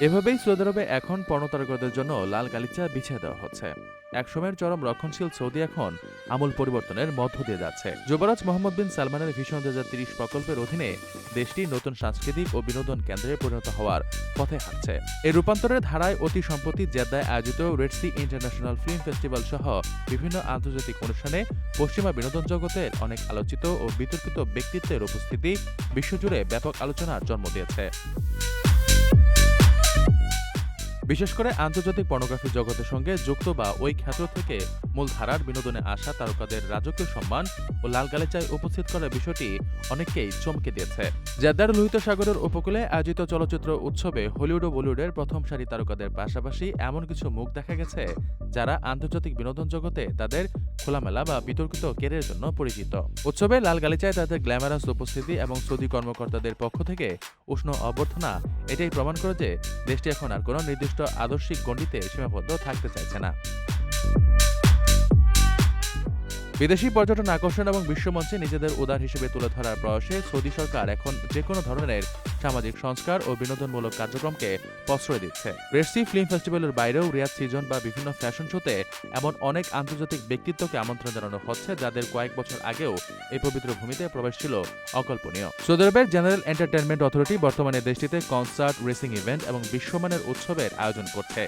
এভাবেই সৌদি আরবে এখন পর্নোতারকাদের জন্য লাল গালিচা বিছিয়ে দেওয়া হচ্ছে। একসময়ের চরম রক্ষণশীল সৌদি এখন আমূল পরিবর্তনের মধ্য দিয়ে যাচ্ছে। যুবরাজ মোহাম্মদ বিন সালমানের ভিশন 2030 প্রকল্পের অধীনে দেশটি নতুন সাংস্কৃতিক ও বিনোদন কেন্দ্রে পরিণত হওয়ার পথে হাঁটছে। এই রূপান্তরের ধারায় অতি সম্প্রতি জেদ্দায় আয়োজিত red sea international film festival সহ বিভিন্ন আন্তর্জাতিক অনুষ্ঠানে পশ্চিমা বিনোদন জগতের অনেক আলোচিত ও বিতর্কিত ব্যক্তিত্বের উপস্থিতি বিশ্বজুড়ে ব্যাপক আলোচনার জন্ম দিয়েছে। বিশেষ করে আন্তর্জাতিক পর্নোগ্রাফি জগতের সঙ্গে যুক্ত বা ওই ক্ষেত্র থেকে মূলধারার বিনোদনে আসা তারকাদের রাজকীয় সম্মান ও লাল গালিচায় উপস্থিত করার বিষয়টি অনেককেই চমকে দিয়েছে। জেদ্দার লোহিত সাগরের উপকূলে আয়োজিত চলচ্চিত্র উৎসবে হলিউড ও বলিউডের প্রথম সারি তারকাদের পাশাপাশি এমন কিছু মুখ দেখা গেছে যারা আন্তর্জাতিক বিনোদন জগতে তাদের খোলামেলা বা বিতর্কিত কেরিয়ারের জন্য পরিচিত। উৎসবে লাল গালিচায় তাদের গ্ল্যামারাস উপস্থিতি এবং সৌদি কর্মকর্তাদের পক্ষ থেকে উষ্ণ অভ্যর্থনা এটাই প্রমাণ করে যে দেশটি এখন আর কোনো নির্দিষ্ট আদর্শিক গণ্ডিতে সীমাবদ্ধ থাকতে চাইছে না। বিদেশি পর্যটন আকর্ষণ এবং বিশ্বমঞ্চে নিজেদের উদার হিসেবে তুলে ধরার প্রয়াসে সৌদি সরকার এখন যেকোনো ধরনের সামাজিক সংস্কার ও বিনোদনমূলক কার্যক্রমকে প্রশ্রয় দিচ্ছে। রেড সি ফিল্ম ফেস্টিভ্যালের বাইরেও রিয়াদ সিজন বা বিভিন্ন ফ্যাশন শোতে এমন অনেক আন্তর্জাতিক ব্যক্তিত্বকে আমন্ত্রণ জানানো হচ্ছে যাদের কয়েক বছর আগেও এই পবিত্র ভূমিতে প্রবেশ ছিল অকল্পনীয়। সৌদি আরবের জেনারেল এন্টারটেইনমেন্ট অথরিটি বর্তমানে দেশটিতে কনসার্ট, রেসিং ইভেন্ট এবং বিশ্বমানের উৎসবের আয়োজন করছে।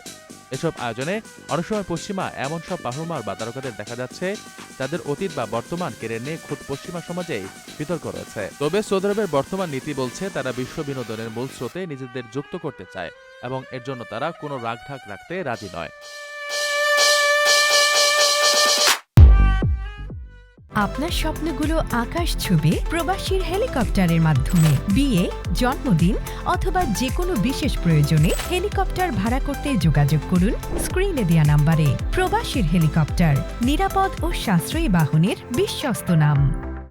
এসব আয়োজনে অনেক সময় পশ্চিমা এমন সব পারফর্মার বা তারকাদের দেখা যাচ্ছে তাদের অতীত বা বর্তমান কেরিয়ার নিয়ে খুদ পশ্চিমা সমাজেই বিতর্ক রয়েছে। তবে সৌদি আরবের বর্তমান নীতি বলছে তারা বিশ্ব বিনোদনের মূল স্রোতে নিজেদের যুক্ত করতে চায় এবং এর জন্য তারা কোনো রাগঢাক রাখতে রাজি নয়। আপনার স্বপ্নগুলো আকাশ ছুবে প্রবাসীর হেলিকপ্টারের মাধ্যমে। বিয়ে, জন্মদিন অথবা যে কোনো বিশেষ প্রয়োজনে হেলিকপ্টার ভাড়া করতে যোগাযোগ করুন স্ক্রিনে দেয়া নাম্বারে। প্রবাসীর হেলিকপ্টার, নিরাপদ ও সাশ্রয়ী বাহনের বিশ্বস্ত নাম।